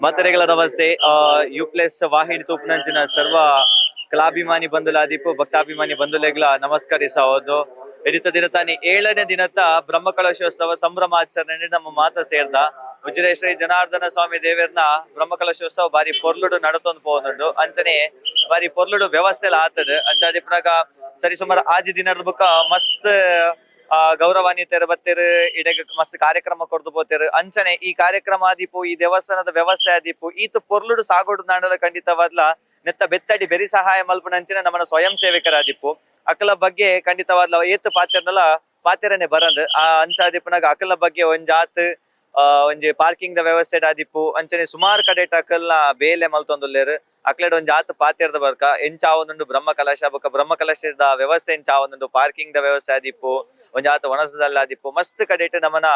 ಮಾತರೆಗಳ ನಮಸ್ತೆ. You plus ವಾಹಿನಿ ತೂಪುನಂಚಿನ ಸರ್ವ ಕಲಾಭಿಮಾನಿ ಬಂಧುಲಾದಿಪ್ಪು ಭಕ್ತಾಭಿಮಾನಿ ಬಂಧುಲೆಗಳ ನಮಸ್ಕರಿಸಬಹುದು. ಹಿಡಿತ ದಿನತಾನಿ 7ನೇ ದಿನದ ಬ್ರಹ್ಮಕಲಶೋತ್ಸವ ಸಂಭ್ರಮಾಚರಣೆ ನಮ್ಮ ಮಾತ ಸೇರ್ದ ಉಜಿರೆ ಶ್ರೀ ಜನಾರ್ದನ ಸ್ವಾಮಿ ದೇವರನ ಬ್ರಹ್ಮಕಲಶೋತ್ಸವ ಬಾರಿ ಪೊರ್ಲುಡು ನಡತೊಂದು പോകുന്നുണ്ട്. ಅಂಚನೆ ಬಾರಿ ಪೊರ್ಲುಡು ವ್ಯವಸ್ಥೆ ಆತದ ಅಂಚಾದಿ ಪುನಗ ಸರಿ ಸುಮಾರು ಆಜಿ ದಿನದ ಬುಕ್ಕ ಮಸ್ತ್ ಗೌರವಾನ್ವಿತರು ಬತ್ತೇರು ಇಡೆಗ್ ಮಸ್ತ್ ಕಾರ್ಯಕ್ರಮ ಕೊಡ್ದು పోతೇರು. ಅಂಚನೆ ಈ ಕಾರ್ಯಕ್ರಮ ಆದಿಪ್ಪು ಈ ದೇವಸ್ಥಾನದ ವ್ಯವಸ್ಥೆ ಆದಿಪ್ಪು ಈತು ಪೊರ್ಲುಡು ಸಾಗೋಡು ನಾಡಲ ಖಂಡಿತವಾದ್ಲ ನೆತ್ತ ಬೆತ್ತಡಿ ಬೆರಿ ಸಹಾಯ ಮಲ್ಪುನಂಚಿನ ನಮ್ಮನ ಸ್ವಯಂ ಸೇವಕರಾದಿಪ್ಪು ಅಕಲ ಬಗ್ಗೆ ಖಂಡಿತವಾದ್ಲ ಏತ್ ಪಾತ್ಯರ್ನಲ ಪಾತ್ಯರನೆ ಬರಂದ್ ಆ ಅಂಚಾದಿಪ್ಪುನಾಗ ಅಕಲ ಬಗ್ಗೆ ಒಂಜಾತ್ ಒಂಜಿ ಪಾರ್ಕಿಂಗ್ ದ ವ್ಯವಸ್ಥೆ ಆದಿಪ್ಪು ಅಂಚನೆ ಸುಮಾರು ಕಡೆಟ್ ಅಕಲ್ನ ಬೇಲೆ ಮಲ್ತೊಂದುಲ್ಲೇರು ಅಕ್ಲೆಡ್ ಒಂಜಿ ಆತ್ ಪಾತ್ಯರ್ದ ಬರ್ಕ ಎಂಚಾವೊಂದುಂಡು ಬ್ರಹ್ಮ ಕಲಶ ಬೊಕ ಬ್ರಹ್ಮ ಕಲಶದ ವ್ಯವಸ್ಥೆ ಎಂಚಾವೊಂದುಂಡು ಪಾರ್ಕಿಂಗ್ ದ ವ್ಯವಸ್ಥೆ ಆದಿಪ್ಪು ಒಂಜಾತ್ ಒಣಸದಲ್ಲ ಆದಿಪ್ಪು ಮಸ್ತ್ ಕಡೆಟ್ ನಮನ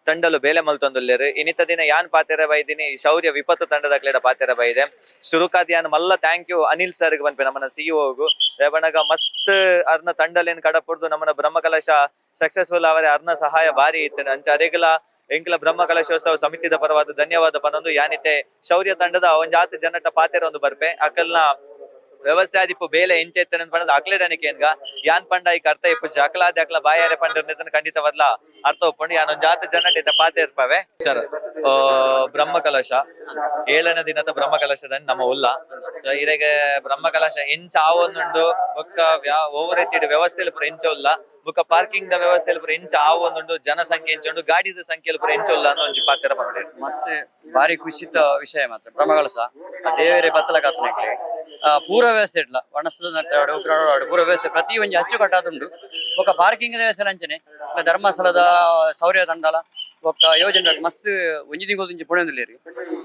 ತಂಡಲು ಬೇಲೆ ಮಲ್ತೊಂದುಲ್ಲೇರು. ಇನಿತ ದಿನ ಯಾನ್ ಪಾತೆರ ಬೈದಿನಿ ಶೌರ್ಯ ವಿಪತ್ತು ತಂಡದ ಕ್ಲೇಡ ಪಾತೆರ ಬೈದೆ ಶುರುಕಾದ್ ಯಾನ್ ಮಲ್ಲ ಥ್ಯಾಂಕ್ ಯು ಅನಿಲ್ ಸರ್ಗ್ ಬಂದ್ಪೆ ನಮ್ಮನ ಸಿಇಒಗು ರೇಬಣಗ ಮಸ್ತ್ ಅರ್ನ ತಂಡಲೇನ್ ಕಡಪುಡ್ದು ನಮ್ಮನ ಬ್ರಹ್ಮ ಕಲಶ ಸಕ್ಸಸ್ಫುಲ್ ಅವರೇ ಅರ್ನ ಸಹಾಯ ಬಾರಿ ಇತ್ತು ಅಂಚ ಅರೆಗಲ ಎಂಕಲ ಬ್ರಹ್ಮ ಕಲಶೋತ್ಸವ ಸಮಿತಿದ ಪರವಾದ ಧನ್ಯವಾದ ಪನೊಂದು ಯಾನಿತೆ ಶೌರ್ಯ ತಂಡದ ಒಂಜಾತ್ ಜನಟ ಪಾತೆರ ಒಂದು ಬರ್ಪೆ ಅಕಲ್ನ ವ್ಯವಸ್ಥೆ ಆದಿಪ್ಪು ಬೇಲೆ ಎಂಚೆತ್ತನ ಪಂಡದ ಅಕ್ಲೆಡನಿಕೆ ಏನ್ಗ ಯಾನ್ ಪಂಡ ಈಗ ಅರ್ಥ ಇಪ್ಪು ಅಕಲಾದ ಅಕಲ ಬಾಯಾರೆ ಪಂಡ ಖಂಡಿತವದ್ಲ ಅರ್ಥ ಒಪ್ಪುಂಡು ಯಾನ್ ಒಂಜಾತ್ ಜನಟ ಪಾತೆ ಇರ್ಪವೆ ಸರ್. ಬ್ರಹ್ಮ ಕಲಶ 7ನೇ ದಿನದ ಬ್ರಹ್ಮ ಕಲಶದ ನಮ್ಮ ಉಲ್ಲ ಸೊ ಇರೆಗೆ ಬ್ರಹ್ಮ ಕಲಶ ಎಂಚ ಆವೊಂದುಂಡು ಬೊಕ್ಕ ಓವರ್ ಎತ್ತಿಡ್ ವ್ಯವಸ್ಥೆಲ್ ಪುರ ಎಂಚ ಉಲ್ಲ ಬೊಕ್ಕ ಪಾರ್ಕಿಂಗ್ ದ ವ್ಯವಸ್ಥೆಲ್ ಪುರ ಎಂಚ ಆವೊಂದುಂಡು ಜನಸಂಖ್ಯೆ ಎಂಚುಂಡು ಗಾಡಿದ ಸಂಖ್ಯೆಲ್ ಪುರ ಎಂಚ ಉಲ್ಲ ಅನ್ನೋ ಒಂಜಿ ಪಾತೆರ ಪನೊಡೆ ಮಸ್ತ್ ಬಾರಿ ಖುಷಿತ ವಿಷಯ ಮಾತ್ರ ಬ್ರಹ್ಮಕಲಶ ದೇವರೇ ಬತ್ತಲ ಕಾತನಕ್ಕೆ ಪೂರ ವ್ಯವಸ್ಥೆ ಇಡ್ಲ ವನಸ್ಥದ ನಟ್ಟಾಡು ಉಗ್ರಾಡು ಪೂರ ವ್ಯವಸ್ಥೆ ಪ್ರತಿ ಒಂಜಿ ಅಚ್ಚು ಕಟ್ಟಾದುಂಡು ఒక ಪಾರ್ಕಿಂಗ್ ವ್ಯವಸ್ಥೆ ಅಂಚನೆ ಧರ್ಮಸ್ಥಳದ ಶೌರ್ಯ ತಂಡಲ ఒక ಯೋಜನೆ ಮಸ್ತ್ ಒಂಜಿ ತಿಂಗಳು ಪುಣೆಂದುಲ್ಲೇರಿ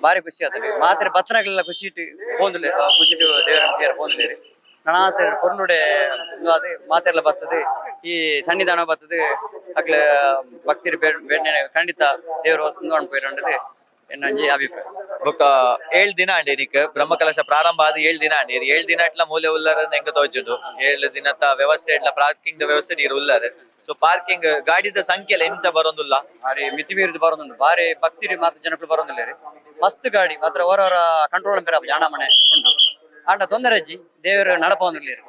ಬಾರಿ ಖುಷಿ ಆಗ್ತದೆ ಮಾತ್ರ ಬತ್ತನಗಳೆಲ್ಲ ಖುಷಿ ಇಟ್ಟು ಹೋಂದುಲ್ಲೆ ಖುಷಿ ದೇವರ ಹೋಂದುಲ್ಲೇರಿ ನನಾತ ಪೊರ್ಲುಡೆ ಅದೇ ಮಾತೆಲ್ಲ ಬರ್ತದೆ ಈ ಸನ್ನಿಧಾನ ಬರ್ತದೆ ಅಕ್ಲ ಭಕ್ತಿರು ಬೇಡ ಖಂಡಿತ ದೇವರು ಅನ್ಪೋಯಿರಂಡದೆ ಎನ್ನಂಜಿ ಅಭಿಪ್ರಾಯ. ಬೊಕ್ಕ 7 ದಿನ ಅಂಡಿ ನಿಕ್ ಬ್ರಹ್ಮ ಕಲಶ ಪ್ರಾರಂಭ ಆದ 7 ದಿನ ಅಂಡಿ 7 ದಿನ ಇಟ್ಲ ಮೂಲೆ ಉಲ್ಲರ ಎಂಗ ತೋಜುಂಡು 7 ದಿನದ ವ್ಯವಸ್ಥೆ ಇಟ್ಲ ಪಾರ್ಕಿಂಗ್ ವ್ಯವಸ್ಥೆ ನೀರು ಉಲ್ಲರ್ ಸೊ ಪಾರ್ಕಿಂಗ್ ಗಾಡಿದ ಸಂಖ್ಯೆ ಎಂಚ ಬರೋದಿಲ್ಲ ಬಾರಿ ಮಿತಿ ಮೀರಿದು ಬರೋದುಂಡು ಬಾರಿ ಭಕ್ತಿರಿ ಮಾತ್ರ ಜನಗಳು ಬರೋದಿಲ್ಲ ರೀ ಮಸ್ತ್ ಗಾಡಿ ಮಾತ್ರ ಅವರವರ ಕಂಟ್ರೋಲ್ ಬೇರೆ ಜಾಣ ಮನೆ ಉಂಡು ಆಂಡ ತೊಂದರೆ ಅಜ್ಜಿ ದೇವರು ನಡಪೋದಿಲ್ಲ ರೀ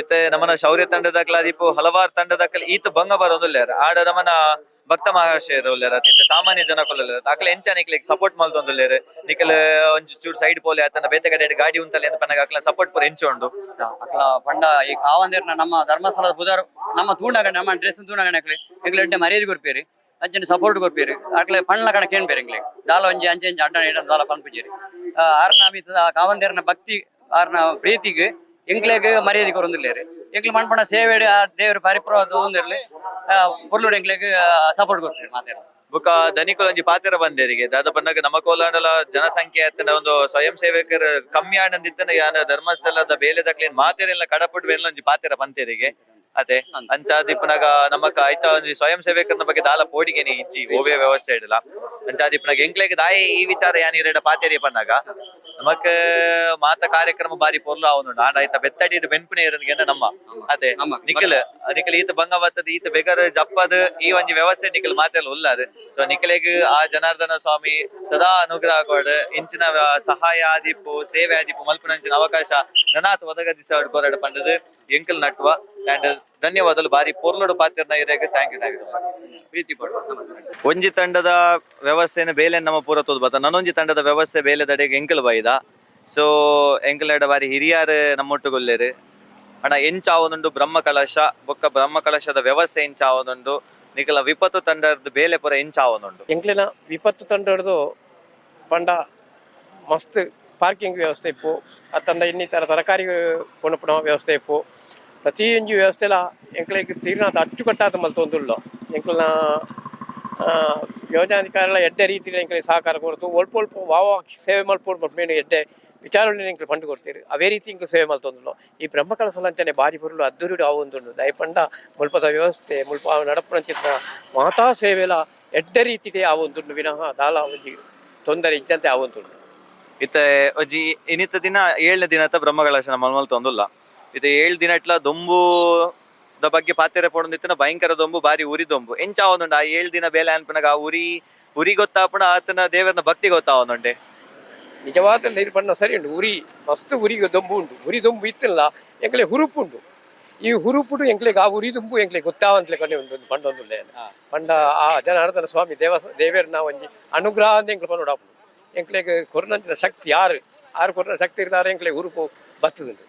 ಇತ್ತೆ ನಮ್ಮನ ಶೌರ್ಯ ತಂಡದಕ್ಲ ದೀಪು ಹಲವಾರು ತಂಡದಕ್ಲ ಈತ ಭಂಗ ಬರೋದಿಲ್ಲಾರ ಆಡ ನಮ್ಮನ ಭಕ್ತ ಮಹಾಶಯರು ಉಲ್ಲೇರ ಇತ್ತೆ ಸಾಮಾನ್ಯ ಜನಕೊಲ್ಲ ಅಕ್ಲ ಎಂಚ ನಿಕ್ಲಿಗೆ ಸಪೋರ್ಟ್ ಮಲ್ತೊಂದುಲ್ಲೇರು ನಿಖಲ್ ಒಂಚೂರು ಚೂರು ಸೈಡ್ ಪೋಲೆ ಆತನ ಬೇತೆ ಕಡೆ ಗಾಡಿ ಉಂತಲ್ಲ ಅಂತ ಪನ್ನಗ ಅಕ್ಲ ಸಪೋರ್ಟ್ ಪೂರ ಎಂಚ ಉಂಡು ಅಕ್ಲ ಪಂಡ ಈ ಕಾವಂದಿರ್ನ ನಮ್ಮ ಧರ್ಮಸ್ಥಳದ ಬುಧರು ನಮ್ಮ ತೂಣಗಣೆ ನಮ್ಮ ಡ್ರೆಸ್ ತೂಣಗಣೆ ಅಕ್ಲೆ ಎಂಗ್ಲೆಡ್ಡೆ ಮರ್ಯಾದೆ ಕೊರ್ಪೇರಿ ಅಂಚನೆ ಸಪೋರ್ಟ್ ಕೊರ್ಪೇರಿ ಅಕ್ಲೆ ಪಣ್ಣ ಕಣ ಕೇಳ್ಬೇರಿ ಎಂಗ್ಲೆ ದಾಲ ಒಂಜಿ ಅಂಚೆ ಅಂಚೆ ಅಡ್ಡ ಇಡ ದಾಲ ಪನ್ಪುಜೇರಿ ಆರ್ನ ಮಿತದ ಕಾವಂದಿರ್ನ ಭಕ್ತಿ ಆರ್ನ ಪ್ರೀತಿಗೆ ಎಂಕ್ಲೆಗ್ ಮರ್ಯಾದೆ ಕೊರೊಂದಿಲ್ಲೇರಿ ಎಂಕ್ಲೆ ಮಣ್ಪಣ ಸೇವೆ ಆ ದೇವ್ರ ಪರಿಪ್ರವಾದ ಒಂದಿರ್ಲಿ ಪೊರ್ಲುಡು ಎಂಕ್ಲೆಗ್ ಸಪೋರ್ಟ್ ಕೊಡ್ತೀರಿ ಮಾತಾಡ ಬೊಕ್ಕ ಧನಿಕುಲು ಒಂಜಿ ಪಾತೆರ ಬಂದೇರಿಗೆ ದಾದ ಪನ್ನಗ ನಮ್ಮ ಕೋಲಾಂಡಲ ಜನಸಂಖ್ಯೆ ಆತನ ಒಂದು ಸ್ವಯಂ ಸೇವಕರು ಕಮ್ಮಿ ಆನಂದಿತ್ತನ ಯಾನ ಧರ್ಮಸ್ಥಳದ ಬೇಲೆದಕ್ಲೇನ್ ಮಾತೆರೆಲ್ಲ ಕಡಪುಡ್ ಒಂಜಿ ಪಾತೆರ ಬಂತೇರಿಗೆ ಅದೇ ಅಂಚಾದಿ ಪುನಗ ನಮಕ್ ಐತ ಒಂಜಿ ಸ್ವಯಂ ಸೇವಕರನ ಬಗ್ಗೆ ದಾಲ ಪೋಡಿಗೆನೆ ಇಜ್ಜಿ ಓವೇ ವ್ಯವಸ್ಥೆ ಇಡಲ ಅಂಚಾದಿ ಪುನಗ ಎಂಕ್ಲೆಗ್ ದಾಯಿ ಈ ವಿಚಾರ ಯಾನ್ ಇರೆಡ ಪಾತೆರಿ ಪನ್ನಗ ನಮಕ್ ಮಾತ ಕಾರ್ಯಕ್ರಮ ಬಾರಿ ಪೊರ್ಲು ಆವೊಂದುಂಡು ಆಂಡ ಐತ ಬೆತ್ತಡಿ ಬೆನ್ಪುನೆ ಇರೋನ್ಗೆನ ನಮ್ಮ ಅದೇ ನಿಖಿಲ್ ನಿಖಿಲ್ ಈತ ಭಂಗ ಬತ್ತದ ಈತ ಬೆಗರ್ ಜಪ್ಪದ್ ಈ ಒಂಜಿ ವ್ಯವಸ್ಥೆ ನಿಖಿಲ್ ಮಾತೆಲ್ಲ ಉಲ್ಲದ್ ಸೊ ನಿಖಿಲೆಗ್ ಆ ಜನಾರ್ದನ ಸ್ವಾಮಿ ಸದಾ ಅನುಗ್ರಹ ಕೊಡ್ ಇಂಚಿನ ಸಹಾಯ ಆದಿಪ್ಪು ಸೇವೆ ಆದಿಪ್ಪು ಮಲ್ಪುನಂಚಿನ ಅವಕಾಶ ನನಾತ್ ಒದಗದಿಸ ಕೊರಡ ಪಂಡದ್ ಎಂಕಲ್ ನಟ್ವ ಅಂಡ್ ಧನ್ಯವಾದಗಳು ಬಾರಿ ಪೊರ್ಲುಡು ಪಾತ್ರನ ಇರೆಗ್ ಥ್ಯಾಂಕ್ ಯು ಸೊ ಮಚ್ ಪ್ರೀತಿ ಕೊಡುವ ಒಂಜಿ ತಂಡದ ವ್ಯವಸ್ಥೆನ ಬೇಲೆ ನಮ್ಮ ಪೂರ ತೋದ್ ಬತ್ತ ನನ್ನೊಂಜಿ ತಂಡದ ವ್ಯವಸ್ಥೆ ಬೇಲೆ ದಡೆಗೆ ಎಂಕಲ್ ಬೈದ ಸೊ ಎಂಕಲ್ಡ ಬಾರಿ ಹಿರಿಯರ್ ನಮ್ಮೊಟ್ಟುಗೊಲ್ಲೆರ್ ಅಣ್ಣ ಎಂಚಾವೊಂದುಂಡು ಬ್ರಹ್ಮ ಕಲಶ ಬೊಕ್ಕ ಬ್ರಹ್ಮ ಕಲಶದ ವ್ಯವಸ್ಥೆ ಎಂಚಾವೊಂದುಂಡು ನಿಕಲ ವಿಪತ್ತು ತಂಡದ ಬೇಲೆ ಪೂರ ಎಂಚಾವೊಂದುಂಡು ಎಂಕ್ಲಿನ ವಿಪತ್ತು ತಂಡದ್ದು ಪಂಡ ಮಸ್ತ್ ಪಾರ್ಕಿಂಗ್ ವ್ಯವಸ್ಥೆ ಇಪ್ಪು ಅತ್ತಂಡ ಇನ್ನಿತರ ತರಕಾರಿ ಕೊಣಪುಣ ವ್ಯವಸ್ಥೆ ಇಪ್ಪು ಪ್ರತಿಯೊಂದು ವ್ಯವಸ್ಥೆಲ ಎಂಕ್ಲೆಗ್ ತೀರ್ನಾಥ ಅಚ್ಚುಕಟ್ಟಾದ ಮಲ್ತೊಂದುಳ್ಳು ಎಂಕ್ಲನ ಯೋಜನಾಧಿಕಾರಿಗಳ ಎಡ್ಡೆ ರೀತಿಯಲ್ಲಿ ಎಂಕ್ಲೆಗ್ ಸಹಕಾರ ಕೊಡ್ತು ಒಲ್ಪ ಒಲ್ಪ ವಾವ ಸೇವೆ ಮಲ್ಪೊಡು ಮೇನು ಎಡ್ಡೆ ವಿಚಾರಗಳನ್ನ ಎಂಕ್ಲು ಪಂಡು ಕೊಡ್ತೀರಿ ಅವೇ ರೀತಿ ಇಂಕ್ಲು ಸೇವೆ ಮಲ್ತೊಂದುಳ್ಳು ಈ ಬ್ರಹ್ಮಕಲಶ ಅಂಚನೆ ಬಾರಿ ಪೊರ್ಲು ಅದ್ದೂರಿಡು ಆವೊಂದುಂಡು ದಯಪಂಡ ಮುಲ್ಪದ ವ್ಯವಸ್ಥೆ ಮುಲ್ಪ ನಡಪುನಂಚಿನ ಮಾತಾ ಸೇವೆಲ ಎಡ್ಡೆ ರೀತಿಡೆ ಆವೊಂದುಂಡು ವಿನಃ ದಾಲ ಒಂಜಿ ತೊಂದರೆ ಇದ್ದಂತೆ ಆವೊಂದುಂಡು ಇತ್ತೆ ಒಂಜಿ ಇನ್ನಿತ ದಿನ 7ನೇ ದಿನದ ಬ್ರಹ್ಮಕಲಶನ ಮಲ್ತೊಂದುಲ್ಲ ಇದು 7 ದಿನ ಇಟ್ಲ ದೊಂಬು ದ ಬಗ್ಗೆ ಪಾತೆರೆ ಪೊಡೊಂದಿತ್ತನ ಭಯಂಕರ ದೊಂಬು ಬಾರಿ ಉರಿ ದೊಂಬು ಎಂಚಾವೊಂದುಂಡು ಆ 7 ದಿನ ಬೇಲೆ ಅನ್ಪನಗ ಆ ಉರಿ ಉರಿ ಗೊತ್ತಾಪುಣ ಆತನ ದೇವರನ ಭಕ್ತಿ ಗೊತ್ತಾವೊಂದುಂಡೆ. ನಿಜವಾದ ನೀರು ಬಣ್ಣ ಸರಿ ಉಂಟು. ಉರಿ ಮಸ್ತ್ ಉರಿಗೆ ದೊಂಬು ಉಂಟು. ಉರಿ ದೊಂಬು ಇತ್ತಿಲ್ಲ ಎಂಕ್ಲೆ ಹುರುಪುಂಡು. ಈ ಹುರುಪುಡು ಎಂಕ್ಲೆಗೆ ಆ ಉರಿ ದುಂಬು ಎಂಕ್ಲೆ ಗೊತ್ತಾವಂತಲೆ ಕಡೆ ಉಂಟು ಪಂಡೊಂದುಲ್ಲೆ ಪಂಡ ಆ ಜನಾರ್ದನ ಸ್ವಾಮಿ ದೇವೇರ್ನ ಒಂಜಿ ಅನುಗ್ರಹ ಅಂತ ಎಂಕ್ಲೆ ಪನ್ನೋಡಾಪುಂಡು. ಎಂಕ್ಲೆಗೆ ಕೊರ್ನಂಚಿನ ಶಕ್ತಿ ಆರು ಕೊರ್ನ ಶಕ್ತಿ ಇರ್ತಾರೆ ಎಂಕ್ಲೆ ಹುರುಪು ಬತ್ತದುಂಟು.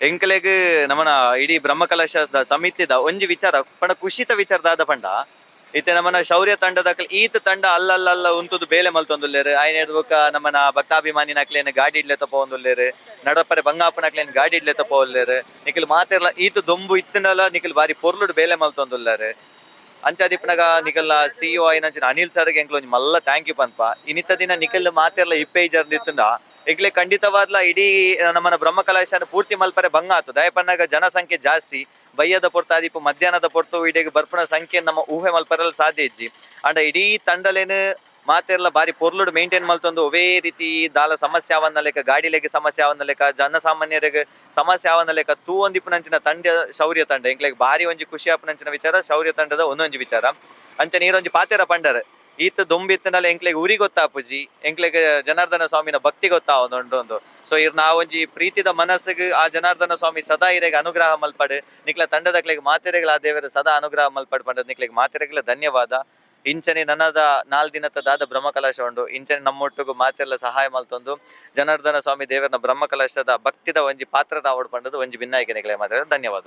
ಎಂಕಲೆಗ್ ನಮನ ಇಡೀ ಬ್ರಹ್ಮಕಲಶದ ಸಮಿತಿದ ಒಂಜಿ ವಿಚಾರ ಪಂಡ ಖುಷಿತ ವಿಚಾರದಾದ ಪಂಡ ಇತ್ತೆ ನಮ್ಮನ ಶೌರ್ಯ ತಂಡದ ಈತ ತಂಡ ಅಲ್ಲಲ್ಲ ಉಂತುದು ಬೇಲೆ ಮಲ್ತೊಂದುಲ್ಲೇರು ಆಯ್ನ ಎಡ್ಬೇಕ ನಮ್ಮನ ಭಕ್ತಾಭಿಮಾನಿ ನಕ್ಲೇನು ಗಾಡಿ ಇಡ್ಲೆ ತಪ್ಪೊಂದುಲ್ಲೇರು ನಡಪರೆ ಬಂಗಾಪು ನಕ್ಲೇನು ಗಾಡಿ ಇಡ್ಲೆ ತಪ್ಪೊಲ್ಲೇರು ನಿಖಿಲ್ ಮಾತಿರ್ಲ ಈತ ದೊಂಬು ಇತ್ತನಲ್ಲ ನಿಖಿಲ್ ಬಾರಿ ಪೊರ್ಲುಡು ಬೇಲೆ ಮಲ್ತೊಂದುಲ್ಲೇರು ಅಂಚಾದಿಪ್ಪನಾಗ ನಿಖಲ್ CEO ಆಯ್ನಂಚಿನ ಅನಿಲ್ ಸರ್ಗೆ ಎಂಕ್ಲ ಒಂಜಿ ಮಲ್ಲ ಥ್ಯಾಂಕ್ ಯು ಪನ್ಪ ಇನ್ನಿತ್ತ ದಿನ ನಿಖಲ್ ಮಾತಿರ್ಲ ಇಪ್ಪೆ ಜರ್ದಿತ್ತಂಡ ಈಗಲೇ ಖಂಡಿತವಾದ್ಲ ಇಡೀ ನಮ್ಮನ ಬ್ರಹ್ಮಕಲಶನ ಪೂರ್ತಿ ಮಲ್ಪರೆ ಭಂಗ ಆತದ ದಯಪನ್ನಾಗ ಜನಸಂಖ್ಯೆ ಜಾಸ್ತಿ ಬಯ್ಯದ ಪೊರ್ತಾದಿಪ್ಪು ಮಧ್ಯಾಹ್ನದ ಪೊರ್ತು ಇಡೀ ಬರ್ಪುನ ಸಂಖ್ಯೆ ನಮ್ಮ ಊಹೆ ಮಲ್ಪರಲ್ ಸಾಧ್ಯ ಇಜ್ಜಿ ಅಂಡ ಇಡೀ ತಂಡಲೇನು ಮಾತೆರ್ಲ ಬಾರಿ ಪೊರ್ಲುಡು ಮೇಂಟೈನ್ ಮಲ್ತೊಂದು ಒವೇ ರೀತಿ ದಾಲ ಸಮಸ್ಯೆ ಆವನ್ನ ಲೆಕ್ಕ ಗಾಡಿಲೆಗೆ ಸಮಸ್ಯೆ ಆವನ್ನ ಲೆಕ್ಕ ಜನಸಾಮಾನ್ಯರಿಗೆ ಸಮಸ್ಯೆ ಆವನ್ನ ಲೆಕ್ಕ ತೂ ಒಂದಿಪ್ಪುನಂಚಿನ ತಂಡ ಶೌರ್ಯ ತಂಡ ಎಂಕ್ಲೆಗ್ ಬಾರಿ ಒಂಜಿ ಖುಷಿ ಆಪುನಂಚಿನ ವಿಚಾರ ಶೌರ್ಯ ತಂಡದ ಒಂದೊಂಜಿ ವಿಚಾರ ಅಂಚ ನೀರೊಂಜಿ ಪಾತೆರ ಪಂಡರ್ ಈತ ದೊಂಬಿತ್ತನಲ್ಲ ಎಂಕ್ಲೆಗ್ ಉರಿ ಗೊತ್ತಾಪುಜಿ ಎಂಕ್ಲೆಗ್ ಜನಾರ್ದನ ಸ್ವಾಮಿನ ಭಕ್ತಿ ಗೊತ್ತಾವೊಂದು ಸೊ ಇರ್ ನಾವೊಂಜಿ ಪ್ರೀತಿದ ಮನಸ್ಸಿಗೆ ಆ ಜನಾರ್ದನ ಸ್ವಾಮಿ ಸದಾ ಇರೆಗ್ ಅನುಗ್ರಹ ಮಲ್ಪಡ್ ನಿಕ್ಲ ತಂಡದಕ್ಲೆಗ್ ಮಾತೆರೆಗಳ ಆ ದೇವರ ಸದಾ ಅನುಗ್ರಹ ಮಲ್ಪಡ್ ಪಂಡ ನಿಕ್ಲೆಗ್ ಮಾತೆರೆಗಳ ಧನ್ಯವಾದ. ಇಂಚನೆ ನನ್ನದ 4 ದಿನದ ದಾದ ಬ್ರಹ್ಮಕಲಶ ಉಂಡು ಇಂಚನೆ ನಮ್ಮೊಟ್ಟಿಗೂ ಮಾತೆಲ್ಲ ಸಹಾಯ ಮಲ್ತೊಂದು ಜನಾರ್ದನ ಸ್ವಾಮಿ ದೇವರನ ಬ್ರಹ್ಮಕಲಶದ ಭಕ್ತಿದ ಒಂಜಿ ಪಾತ್ರದ ಆವಡ್ ಪಂಡದು ಒಂಜಿ ಭಿನ್ನಾಯ್ಕೆ ನಿಕ್ಲೆ ಮಾತಾಡ ಧನ್ಯವಾದ.